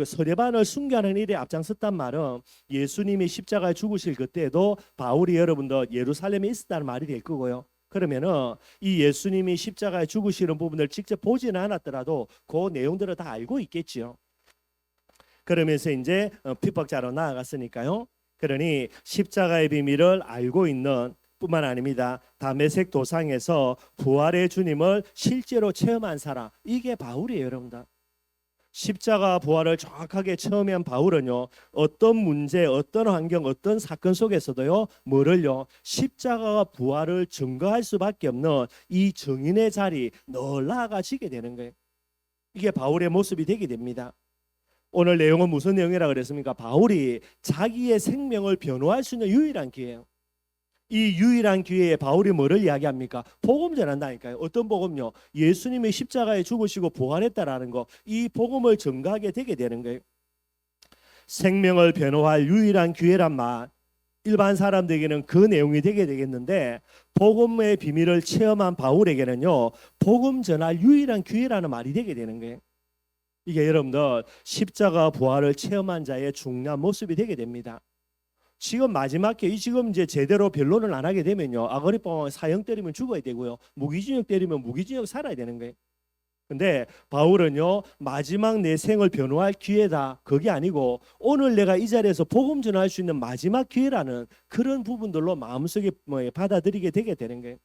서려반을 순교하는 일에 앞장섰단 말은 예수님이 십자가에 죽으실 그때도 바울이 여러분들 예루살렘에 있었다는 말이 될 거고요. 그러면은 이 예수님이 십자가에 죽으시는 부분을 직접 보지는 않았더라도 그 내용들을 다 알고 있겠지요. 그러면서 이제 핍박자로 나아갔으니까요. 그러니 십자가의 비밀을 알고 있는 뿐만 아닙니다. 다메섹 도상에서 부활의 주님을 실제로 체험한 사람, 이게 바울이에요, 여러분들. 십자가 부활을 정확하게 체험한 바울은요, 어떤 문제, 어떤 환경, 어떤 사건 속에서도요, 뭐를요, 십자가와 부활을 증거할 수밖에 없는 이 증인의 자리 늘 나아가시게 되는 거예요. 이게 바울의 모습이 되게 됩니다. 오늘 내용은 무슨 내용이라고 그랬습니까? 바울이 자기의 생명을 변호할 수 있는 유일한 기회예요. 이 유일한 기회에 바울이 뭐를 이야기합니까? 복음 전한다니까요. 어떤 복음요? 예수님이 십자가에 죽으시고 부활했다라는 거, 이 복음을 전가하게 되게 되는 거예요. 생명을 변호할 유일한 기회란 말, 일반 사람들에게는 그 내용이 되게 되겠는데 복음의 비밀을 체험한 바울에게는요, 복음 전할 유일한 기회라는 말이 되게 되는 거예요. 이게 여러분들 십자가 부활을 체험한 자의 중요한 모습이 되게 됩니다. 지금 마지막 이 지금 이제 제대로 변론을 안 하게 되면요, 아그리파 왕 사형 때리면 죽어야 되고요, 무기징역 때리면 무기징역 살아야 되는 거예요. 근데 바울은요, 마지막 내 생을 변호할 기회다, 그게 아니고 오늘 내가 이 자리에서 복음 전할 수 있는 마지막 기회라는 그런 부분들로 마음속에 받아들이게 되게 되는 거예요.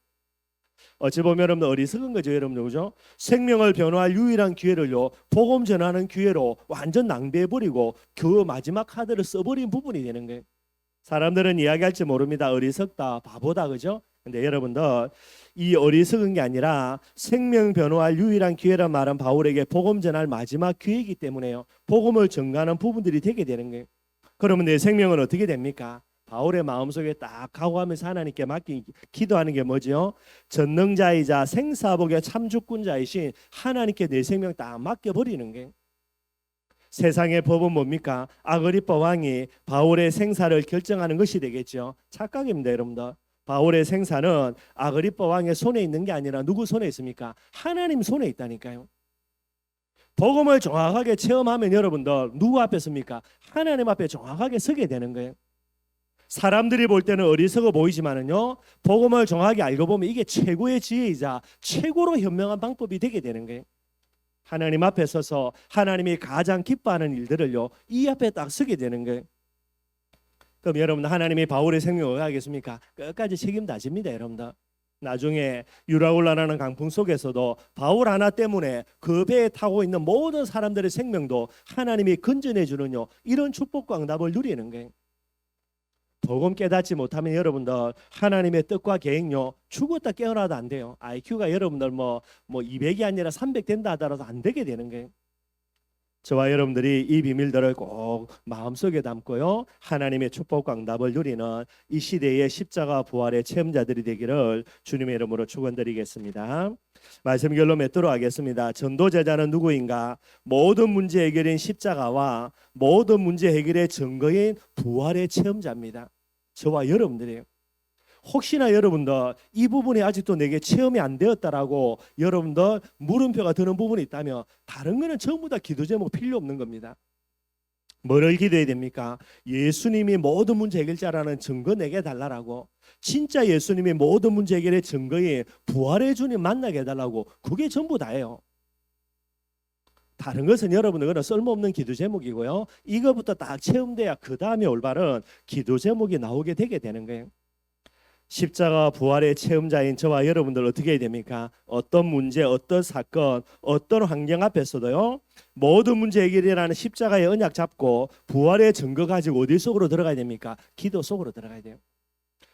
어찌 보면 여러분들 어리석은 거죠, 여러분들. 그죠? 생명을 변호할 유일한 기회를요, 복음 전하는 기회로 완전 낭비해버리고 그 마지막 카드를 써버린 부분이 되는 거예요. 사람들은 이야기할지 모릅니다. 어리석다, 바보다, 그죠? 근데 여러분들, 이 어리석은 게 아니라 생명 변호할 유일한 기회란 말은 바울에게 복음 전할 마지막 기회이기 때문에요, 복음을 전가하는 부분들이 되게 되는 거예요. 그러면 내 생명은 어떻게 됩니까? 바울의 마음속에 딱 각오하면서 하나님께 맡긴 기도하는 게 뭐죠? 전능자이자 생사복의 참주권자이신 하나님께 내 생명 딱 맡겨버리는 게. 세상의 법은 뭡니까? 아그리파 왕이 바울의 생사를 결정하는 것이 되겠죠. 착각입니다, 여러분들. 바울의 생사는 아그리파 왕의 손에 있는 게 아니라 누구 손에 있습니까? 하나님 손에 있다니까요. 복음을 정확하게 체험하면 여러분들 누구 앞에 섭니까? 하나님 앞에 정확하게 서게 되는 거예요. 사람들이 볼 때는 어리석어 보이지만은요, 복음을 정확하게 알고 보면 이게 최고의 지혜이자 최고로 현명한 방법이 되게 되는 거예요. 하나님 앞에 서서 하나님이 가장 기뻐하는 일들을요, 이 앞에 딱 서게 되는 거예요. 그럼 여러분, 하나님이 바울의 생명을 어떻게 하겠습니까? 끝까지 책임다집니다, 여러분들. 나중에 유라굴라라는 강풍 속에서도 바울 하나 때문에 그 배에 타고 있는 모든 사람들의 생명도 하나님이 건져내 주는요, 이런 축복과 응답을 누리는 거예요. 복음 깨닫지 못하면 여러분들 하나님의 뜻과 계획요, 죽었다 깨어나도 안 돼요. IQ가 여러분들 뭐 200이 아니라 300 된다 하더라도 안 되게 되는 거예요. 저와 여러분들이 이 비밀들을 꼭 마음속에 담고요, 하나님의 축복과 응답을 누리는 이 시대의 십자가 부활의 체험자들이 되기를 주님의 이름으로 축원드리겠습니다. 말씀 결론 맺도록 하겠습니다. 전도제자는 누구인가? 모든 문제 해결인 십자가와 모든 문제 해결의 증거인 부활의 체험자입니다. 저와 여러분들이에요. 혹시나 여러분들 이 부분이 아직도 내게 체험이 안 되었다라고 여러분들 물음표가 드는 부분이 있다면 다른 거는 전부 다 기도 제목 필요 없는 겁니다. 뭐를 기도해야 됩니까? 예수님이 모든 문제 해결자라는 증거 내게 달라라고. 진짜 예수님이 모든 문제 해결의 증거인 부활의 주님 만나게 해달라고. 그게 전부 다예요. 다른 것은 여러분들은 쓸모없는 기도 제목이고요, 이거부터 딱 체험돼야 그 다음에 올바른 기도 제목이 나오게 되게 되는 거예요. 십자가 부활의 체험자인 저와 여러분들 어떻게 해야 됩니까? 어떤 문제, 어떤 사건, 어떤 환경 앞에서도요, 모든 문제 해결이라는 십자가의 언약 잡고 부활의 증거 가지고 어디 속으로 들어가야 됩니까? 기도 속으로 들어가야 돼요.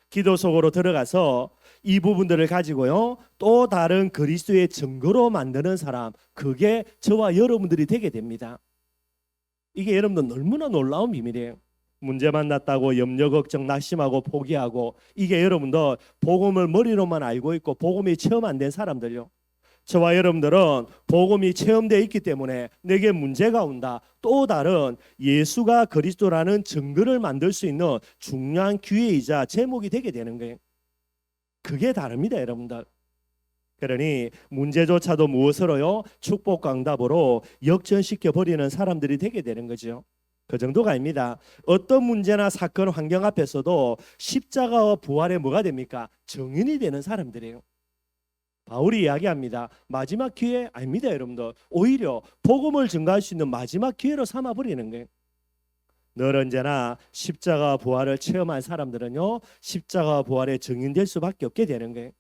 기도 속으로 들어가서 이 부분들을 가지고요, 또 다른 그리스도의 증거로 만드는 사람, 그게 저와 여러분들이 되게 됩니다. 이게 여러분들 너무나 놀라운 비밀이에요. 문제 만났다고 염려 걱정 낙심하고 포기하고, 이게 여러분들 복음을 머리로만 알고 있고 복음이 체험 안 된 사람들요, 저와 여러분들은 복음이 체험되어 있기 때문에 내게 문제가 온다, 또 다른 예수가 그리스도라는 증거를 만들 수 있는 중요한 기회이자 제목이 되게 되는 거예요. 그게 다릅니다, 여러분들. 그러니 문제조차도 무엇으로요? 축복과 응답으로 역전시켜 버리는 사람들이 되게 되는 거죠. 그 정도가 아닙니다. 어떤 문제나 사건 환경 앞에서도 십자가와 부활에 뭐가 됩니까? 증인이 되는 사람들이에요. 바울이 이야기합니다. 마지막 기회 아닙니다, 여러분들. 오히려 복음을 증거할 수 있는 마지막 기회로 삼아버리는 거예요. 늘 언제나 십자가 부활을 체험한 사람들은요, 십자가 부활의 증인될 수밖에 없게 되는 거예요.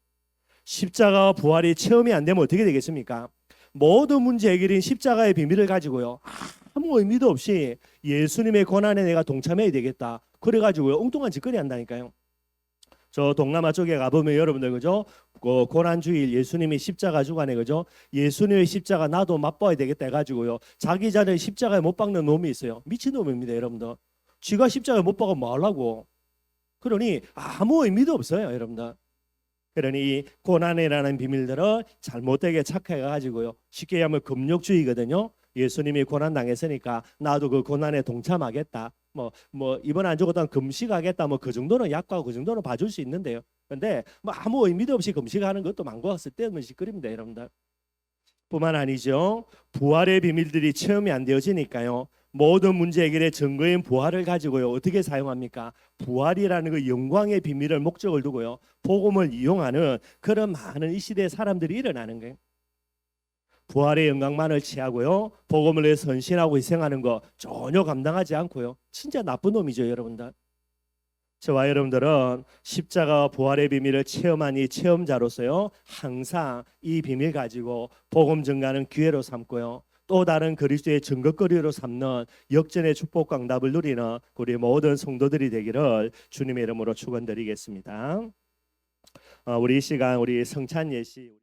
십자가 부활이 체험이 안 되면 어떻게 되겠습니까? 모든 문제 해결인 십자가의 비밀을 가지고요, 아무 의미도 없이 예수님의 고난에 내가 동참해야 되겠다, 그래가지고요 엉뚱한 짓거리 한다니까요. 저 동남아 쪽에 가보면 여러분들, 그죠? 고난주일 예수님이 십자가 주간에, 그죠? 예수님의 십자가 나도 맛봐야 되겠다 해가지고요, 자기 자를 십자가에 못 박는 놈이 있어요. 미친놈입니다, 여러분들. 쥐가 십자가에 못 박으면 뭐 하려고? 그러니 아무 의미도 없어요, 여러분들. 그러니 고난이라는 비밀들을 잘못되게 착각해가지고요, 쉽게 하면 금욕주의거든요. 예수님이 고난 당했으니까 나도 그 고난에 동참하겠다, 뭐 이번 안 죽었다면 금식하겠다, 뭐 그 정도는 약과고 그 정도는 봐줄 수 있는데요. 근데 뭐 아무 의미도 없이 금식하는 것도 많고 쓸데없는 짓거리입니다, 여러분들. 뿐만 아니죠, 부활의 비밀들이 체험이 안 되어지니까요, 모든 문제 해결의 증거인 부활을 가지고요. 어떻게 사용합니까? 부활이라는 그 영광의 비밀을 목적을 두고요. 복음을 이용하는 그런 많은 이 시대의 사람들이 일어나는 거예요. 부활의 영광만을 취하고요. 복음을 위해 헌신하고 희생하는 거 전혀 감당하지 않고요. 진짜 나쁜 놈이죠, 여러분들. 저와 여러분들은 십자가와 부활의 비밀을 체험한 이 체험자로서요. 항상 이 비밀 가지고 복음 증가하는 기회로 삼고요. 또 다른 그리스도의 증거거리로 삼는 역전의 축복과 응답을 누리는 우리 모든 성도들이 되기를 주님의 이름으로 축원드리겠습니다. 우리 이 시간 우리 성찬 예시